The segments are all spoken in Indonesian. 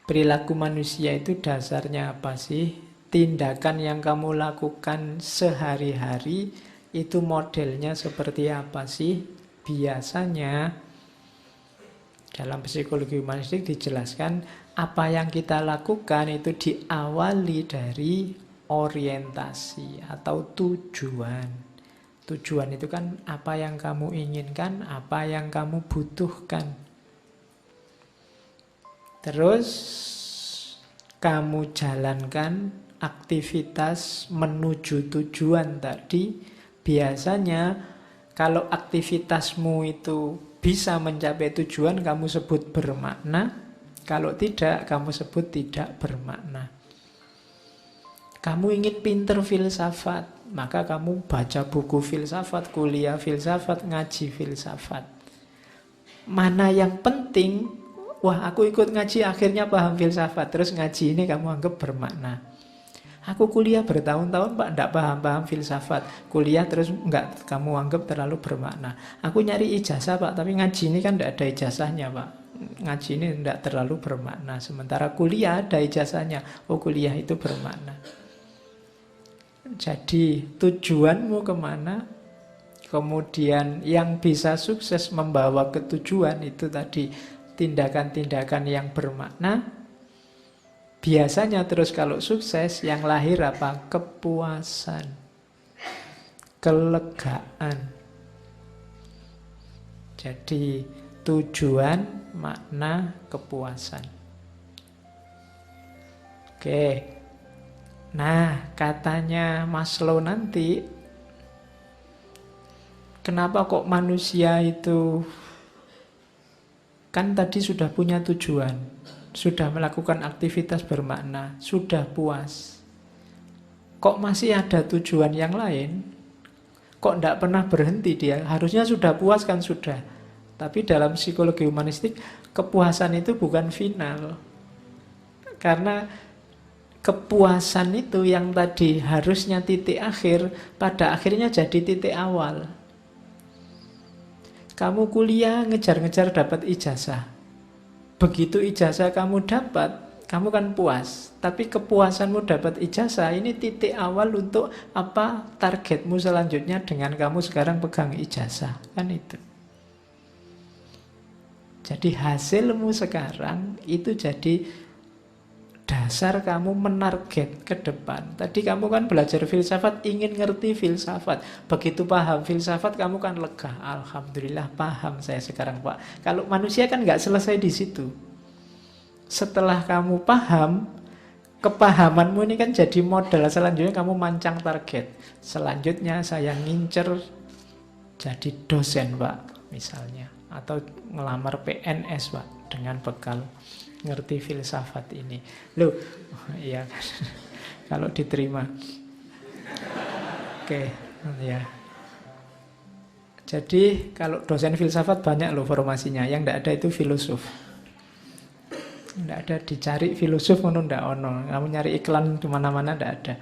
Perilaku manusia itu dasarnya apa sih? Tindakan yang kamu lakukan sehari-hari itu modelnya seperti apa sih? Biasanya dalam psikologi humanistik dijelaskan apa yang kita lakukan itu diawali dari orientasi atau tujuan. Tujuan itu kan apa yang kamu inginkan, apa yang kamu butuhkan. Terus kamu jalankan aktivitas menuju tujuan tadi. Biasanya kalau aktivitasmu itu bisa mencapai tujuan, kamu sebut bermakna. Kalau tidak, kamu sebut tidak bermakna. Kamu ingin pinter filsafat, maka kamu baca buku filsafat, kuliah filsafat, ngaji filsafat. Mana yang penting? Wah, aku ikut ngaji akhirnya paham filsafat. Terus ngaji ini kamu anggap bermakna. Aku kuliah bertahun-tahun Pak, enggak paham-paham filsafat. Kuliah terus enggak kamu anggap terlalu bermakna. Aku nyari ijazah Pak, tapi ngaji ini kan enggak ada ijazahnya Pak. Ngaji ini enggak terlalu bermakna. Sementara kuliah ada ijazahnya. Oh, kuliah itu bermakna. Jadi tujuanmu kemana? Kemudian yang bisa sukses membawa ke tujuan itu tadi tindakan-tindakan yang bermakna. Biasanya terus kalau sukses yang lahir apa? Kepuasan, kelegaan. Jadi tujuan, makna, kepuasan. Oke. Nah, katanya Maslow nanti, kenapa kok manusia itu kan tadi sudah punya tujuan, sudah melakukan aktivitas bermakna, sudah puas. Kok masih ada tujuan yang lain? Kok tidak pernah berhenti dia? Harusnya sudah puas kan sudah. Tapi dalam psikologi humanistik, kepuasan itu bukan final. Karena kepuasan itu yang tadi harusnya titik akhir, pada akhirnya jadi titik awal. Kamu kuliah ngejar-ngejar dapat ijazah. Begitu ijazah kamu dapat, kamu kan puas. Tapi kepuasanmu dapat ijazah, ini titik awal untuk apa targetmu selanjutnya dengan kamu sekarang pegang ijazah. Kan itu. Jadi hasilmu sekarang itu jadi dasar kamu menarget ke depan. Tadi kamu kan belajar filsafat, ingin ngerti filsafat. Begitu paham filsafat, kamu kan lega. Alhamdulillah paham saya sekarang Pak. Kalau manusia kan nggak selesai di situ. Setelah kamu paham, kepahamanmu ini kan jadi modal. Selanjutnya kamu mancang target. Selanjutnya saya ngincer jadi dosen Pak, misalnya. Atau ngelamar PNS Pak, dengan bekal ngerti filsafat ini. Loh, iya kan. Kalau diterima. Oke, ya. Jadi kalau dosen filsafat banyak loh formasinya. Yang tidak ada itu filosof. Tidak ada, dicari filosof ngono ndak ono. Kamu nyari iklan di mana-mana ndak ada.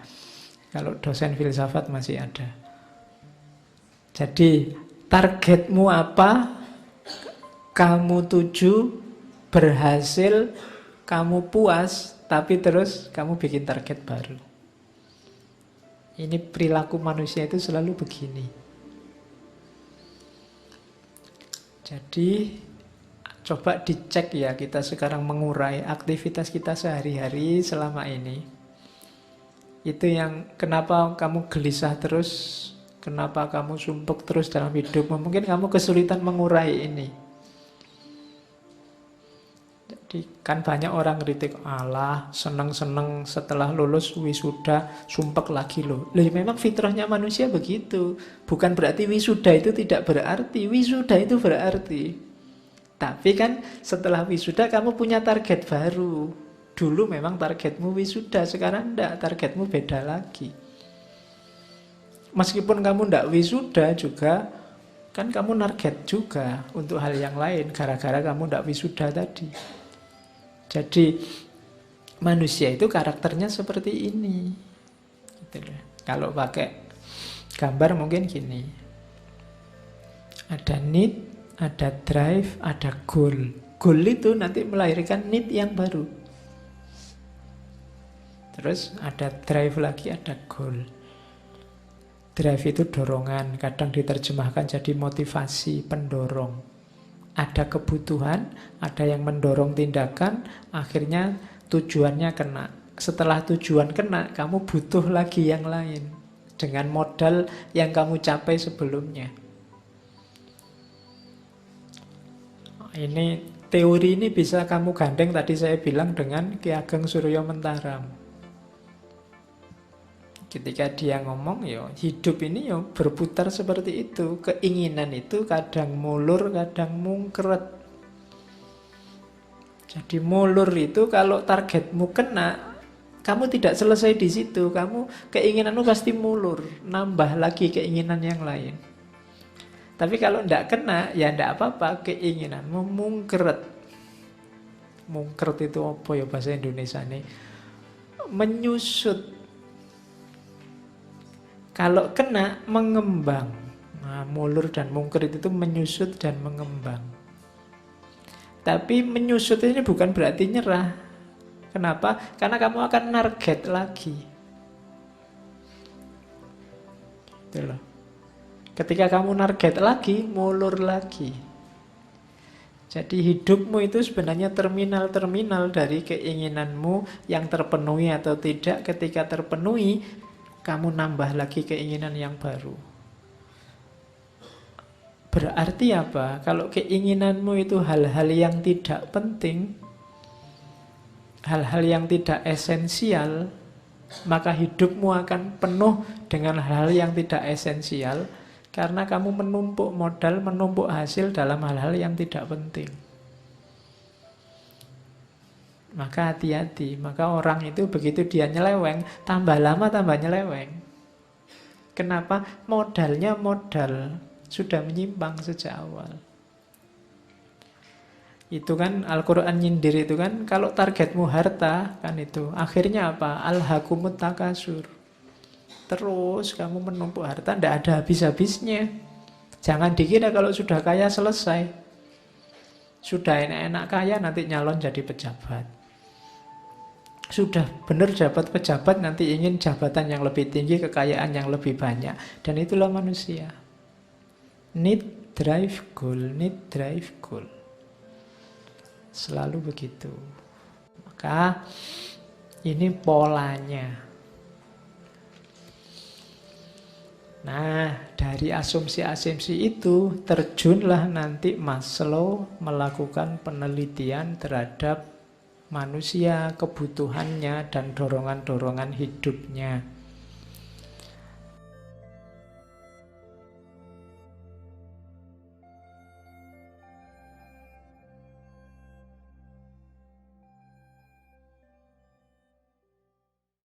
Kalau dosen filsafat masih ada. Jadi targetmu apa? Kamu tuju, berhasil, kamu puas, tapi terus kamu bikin target baru. Ini perilaku manusia itu selalu begini. Jadi coba dicek ya, kita sekarang mengurai aktivitas kita sehari-hari selama ini. Itu yang kenapa kamu gelisah terus, kenapa kamu sumpek terus dalam hidupmu. Mungkin kamu kesulitan mengurai ini. Kan banyak orang kritik, alah seneng-seneng setelah lulus wisuda sumpek lagi loh. Loh memang fitrahnya manusia begitu. Bukan berarti wisuda itu tidak berarti. Wisuda itu berarti. Tapi kan setelah wisuda kamu punya target baru. Dulu memang targetmu wisuda, sekarang enggak, targetmu beda lagi. Meskipun kamu enggak wisuda juga, kan kamu target juga untuk hal yang lain. Gara-gara kamu enggak wisuda tadi. Jadi manusia itu karakternya seperti ini. Gitu. Kalau pakai gambar mungkin gini. Ada need, ada drive, ada goal. Goal itu nanti melahirkan need yang baru. Terus ada drive lagi, ada goal. Drive itu dorongan, kadang diterjemahkan jadi motivasi, pendorong. Ada kebutuhan, ada yang mendorong tindakan, akhirnya tujuannya kena. Setelah tujuan kena, kamu butuh lagi yang lain dengan modal yang kamu capai sebelumnya. Ini teori ini bisa kamu gandeng tadi saya bilang dengan Ki Ageng Suryo Mentaram. Ketika dia ngomong, ya hidup ini ya berputar seperti itu. Keinginan itu kadang mulur, kadang mungkret. Jadi mulur itu kalau targetmu kena, kamu tidak selesai di situ. Keinginanmu pasti mulur, nambah lagi keinginan yang lain. Tapi kalau tidak kena, ya tidak apa-apa, keinginanmu mungkret. Mungkret itu apa ya bahasa Indonesia ini? Menyusut. Kalau kena, mengembang. Nah, mulur dan mungkret itu menyusut dan mengembang. Tapi menyusut ini bukan berarti nyerah. Kenapa? Karena kamu akan target lagi. Gitu loh. Ketika kamu target lagi, mulur lagi. Jadi hidupmu itu sebenarnya terminal-terminal dari keinginanmu yang terpenuhi atau tidak. Ketika terpenuhi, kamu nambah lagi keinginan yang baru. Berarti apa? Kalau keinginanmu itu hal-hal yang tidak penting, hal-hal yang tidak esensial, maka hidupmu akan penuh dengan hal-hal yang tidak esensial, karena kamu menumpuk modal, menumpuk hasil dalam hal-hal yang tidak penting. Maka hati-hati. Maka orang itu begitu dia nyeleweng, tambah lama tambah nyeleweng. Kenapa? Modalnya modal sudah menyimpang sejak awal. Itu kan Al-Quran nyindir itu kan, kalau targetmu harta kan itu, akhirnya apa? Alhaakumut takasur. Terus kamu menumpuk harta, tidak ada habis-habisnya. Jangan dikira kalau sudah kaya selesai. Sudah enak-enak kaya nanti nyalon jadi pejabat. Sudah benar dapat pejabat, nanti ingin jabatan yang lebih tinggi, kekayaan yang lebih banyak. Dan itulah manusia. Need, drive, goal. Need, drive, goal. Selalu begitu. Maka ini polanya. Nah, dari asumsi-asumsi itu terjunlah nanti Maslow melakukan penelitian terhadap manusia, kebutuhannya, dan dorongan-dorongan hidupnya.